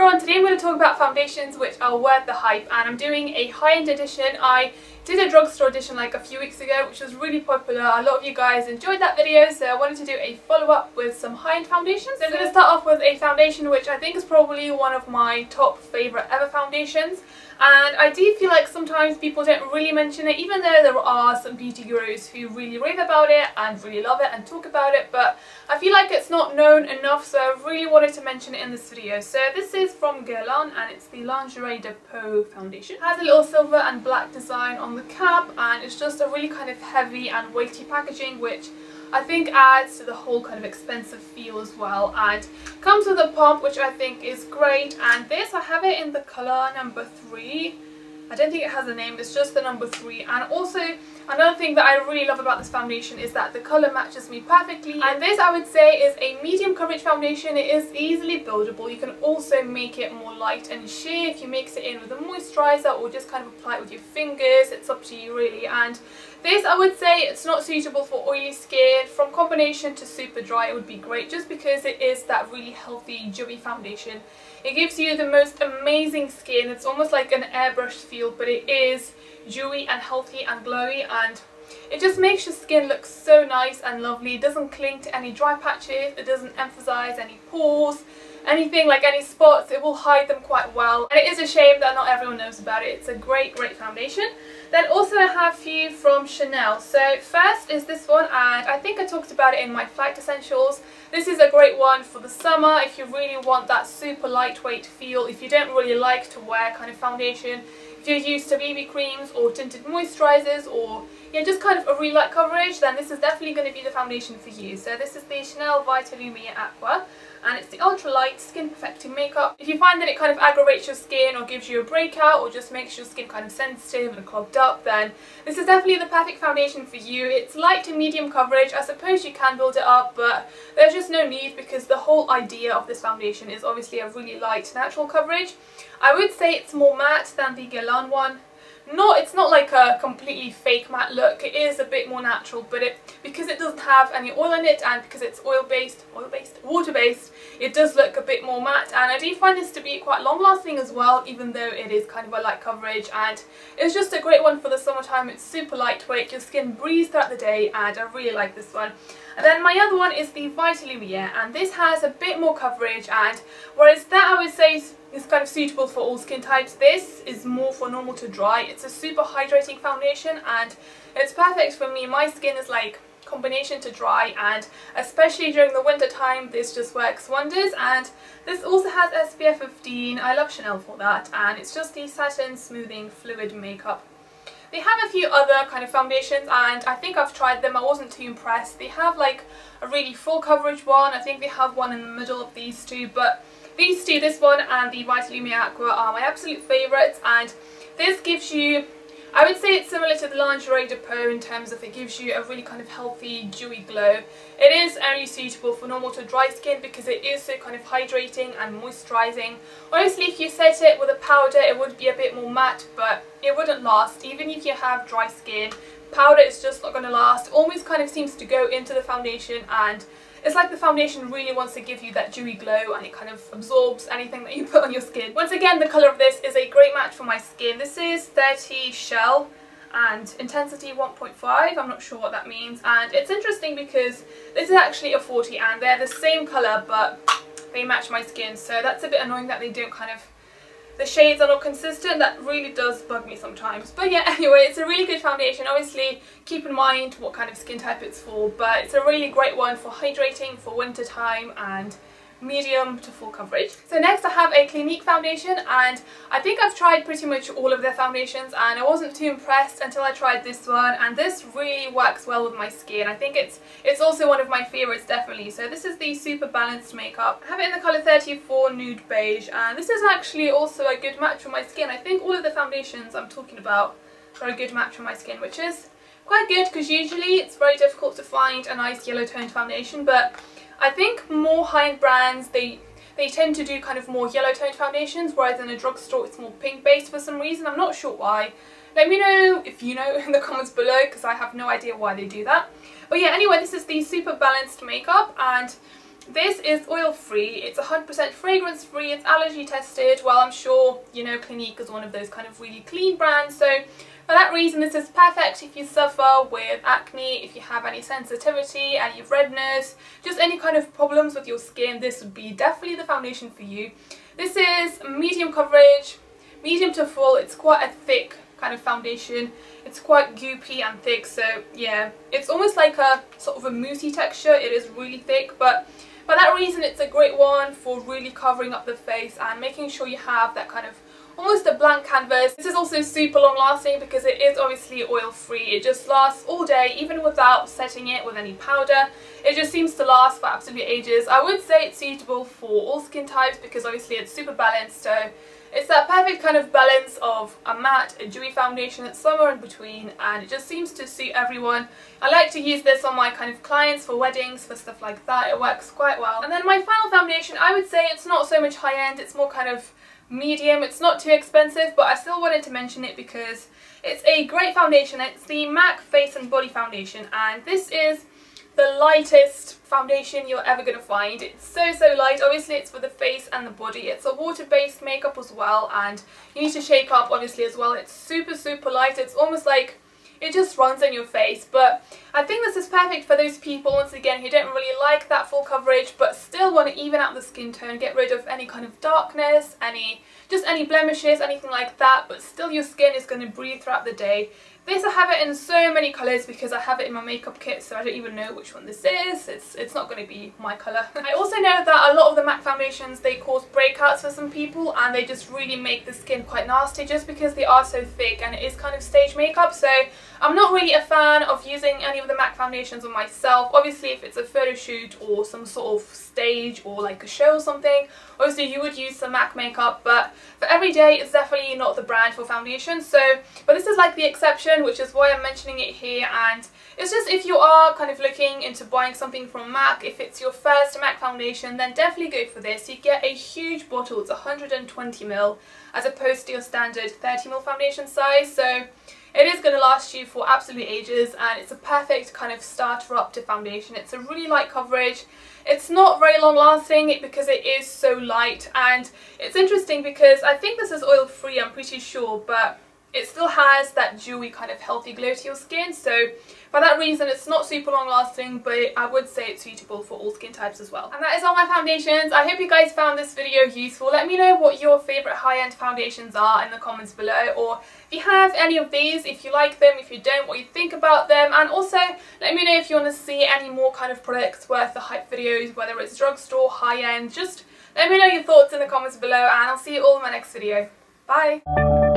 everyone, today I'm going to talk about foundations which are worth the hype, and I'm doing a high-end edition. I did a drugstore edition like a few weeks ago which was really popular. A lot of you guys enjoyed that video, so I wanted to do a follow-up with some high-end foundations. So I'm going to start off with a foundation which I think is probably one of my top favourite ever foundations, and I do feel like sometimes people don't really mention it, even though there are some beauty gurus who really rave about it and really love it and talk about it, but I feel like it's not known enough, so I really wanted to mention it in this video. So this is from Guerlain and it's the Lingerie de Peau foundation. It has a little silver and black design on the cap, and it's just a really kind of heavy and weighty packaging, which I think adds to the whole kind of expensive feel as well, and comes with a pump which I think is great. And this, I have it in the colour number 3. I don't think it has a name, it's just the number 3. And also another thing that I really love about this foundation is that the colour matches me perfectly. And this, I would say, is a medium coverage foundation. It is easily buildable. You can also make it more light and sheer if you mix it in with a moisturiser or just kind of apply it with your fingers. It's up to you really. And this, I would say, it's not suitable for oily skin. From combination to super dry, it would be great just because it is that really healthy dewy foundation. It gives you the most amazing skin. It's almost like an airbrushed feel, but it is dewy and healthy and glowy, and it just makes your skin look so nice and lovely. It doesn't cling to any dry patches, it doesn't emphasize any pores, anything like any spots. It will hide them quite well, and it is a shame that not everyone knows about it. It's a great foundation. Then also I have a few from Chanel. So first is this one, and I think I talked about it in my Flight Essentials. This is a great one for the summer if you really want that super lightweight feel, if you don't really like to wear kind of foundation, if you're used to BB creams or tinted moisturisers, or just kind of a really light coverage, then this is definitely going to be the foundation for you. So this is the Chanel Vitalumiere Aqua, and it's the ultra light skin perfecting makeup. If you find that it kind of aggravates your skin or gives you a breakout or just makes your skin kind of sensitive and clogged up, then this is definitely the perfect foundation for you. It's light to medium coverage. I suppose you can build it up, but there's just no need because the whole idea of this foundation is obviously a really light natural coverage. I would say it's more matte than the Guerlain one. It's not like a completely fake matte look. It is a bit more natural, but because it doesn't have any oil in it and because it's water-based, it does look a bit more matte. And I do find this to be quite long-lasting as well, even though it is kind of a light coverage, and it's just a great one for the summertime. It's super lightweight, your skin breathes throughout the day, and I really like this one. And then my other one is the Vitalumiere, and this has a bit more coverage, and whereas that I would say is kind of suitable for all skin types, this is more for normal to dry. It's a super hydrating foundation and it's perfect for me. My skin is like combination to dry, and especially during the winter time this just works wonders. And this also has SPF 15. I love Chanel for that, and it's just the satin smoothing fluid makeup. They have a few other kind of foundations and I think I've tried them. I wasn't too impressed. They have like a really full coverage one. I think they have one in the middle of these two, but these two, this one and the Vitalumiere Aqua, are my absolute favourites. And this gives you, I would say it's similar to the Lingerie de Peau in terms of it gives you a really kind of healthy, dewy glow. It is only suitable for normal to dry skin because it is so kind of hydrating and moisturising. Honestly, if you set it with a powder, it would be a bit more matte, but it wouldn't last. Even if you have dry skin, powder is just not going to last. It almost kind of seems to go into the foundation, and it's like the foundation really wants to give you that dewy glow, and it kind of absorbs anything that you put on your skin. Once again, the colour of this is a great match for my skin. This is 30 Shell and intensity 1.5. I'm not sure what that means. And it's interesting because this is actually a 40 and they're the same colour, but they match my skin. So that's a bit annoying that they don't kind of, the shades are not consistent. That really does bug me sometimes. But yeah, anyway, it's a really good foundation. Obviously, keep in mind what kind of skin type it's for, but it's a really great one for hydrating, for winter time, and medium to full coverage. So next I have a Clinique foundation, and I think I've tried pretty much all of their foundations and I wasn't too impressed until I tried this one, and this really works well with my skin. I think it's also one of my favourites, definitely. So this is the Super Balanced makeup. I have it in the colour 34 Nude Beige, and this is actually also a good match for my skin. I think all of the foundations I'm talking about are a good match for my skin, which is quite good because usually it's very difficult to find a nice yellow toned foundation, but I think more high-end brands, they tend to do kind of more yellow toned foundations, whereas in a drugstore it's more pink based for some reason. I'm not sure why. Let me know if you know in the comments below, because I have no idea why they do that. But yeah, anyway, this is the Super Balanced makeup, and this is oil free, it's 100% fragrance free, it's allergy tested. Well, I'm sure you know Clinique is one of those kind of really clean brands, so for that reason this is perfect if you suffer with acne, if you have any sensitivity, any redness, just any kind of problems with your skin. This would be definitely the foundation for you. This is medium coverage, medium to full. It's quite a thick kind of foundation. It's quite goopy and thick, so yeah, it's almost like a sort of a moussey texture. It is really thick, but for that reason it's a great one for really covering up the face and making sure you have that kind of almost a blank canvas. This is also super long lasting because it is obviously oil free. It just lasts all day even without setting it with any powder. It just seems to last for absolutely ages. I would say it's suitable for all skin types because obviously it's super balanced, so it's that perfect kind of balance of a matte, a dewy foundation that's somewhere in between, and it just seems to suit everyone. I like to use this on my kind of clients for weddings, for stuff like that. It works quite well. And then my final foundation, I would say it's not so much high end, it's more kind of medium. It's not too expensive, but I still wanted to mention it because it's a great foundation. It's the MAC Face and Body Foundation, and this is the lightest foundation you're ever going to find. It's so light. Obviously it's for the face and the body. It's a water-based makeup as well, and you need to shake up obviously as well. It's super light. It's almost like it just runs in your face, but I think this is perfect for those people, once again, who don't really like that full coverage but still want to even out the skin tone, get rid of any kind of darkness, any blemishes, anything like that, but still your skin is going to breathe throughout the day. This, I have it in so many colours because I have it in my makeup kit, so I don't even know which one this is. It's not going to be my colour. I also know that a lot of the MAC foundations, they cause breakouts for some people, and they just really make the skin quite nasty just because they are so thick and it is kind of stage makeup. So I'm not really a fan of using any of the MAC foundations on myself. Obviously if it's a photo shoot or some sort of stage or like a show or something, obviously you would use some MAC makeup, but for everyday it's definitely not the brand for foundation. So, but this is like the exception, which is why I'm mentioning it here. And it's just, if you are kind of looking into buying something from MAC, if it's your first MAC foundation, then definitely go for this. You get a huge bottle, it's 120ml as opposed to your standard 30ml foundation size, so it is going to last you for absolutely ages, and it's a perfect kind of starter up to foundation. It's a really light coverage. It's not very long lasting because it is so light, and it's interesting because I think this is oil free, I'm pretty sure, but it still has that dewy kind of healthy glow to your skin, so for that reason it's not super long lasting, but I would say it's suitable for all skin types as well. And that is all my foundations. I hope you guys found this video useful. Let me know what your favourite high-end foundations are in the comments below, or if you have any of these, if you like them, if you don't, what you think about them, and also let me know if you want to see any more kind of products worth the hype videos, whether it's drugstore, high-end. Just let me know your thoughts in the comments below, and I'll see you all in my next video. Bye!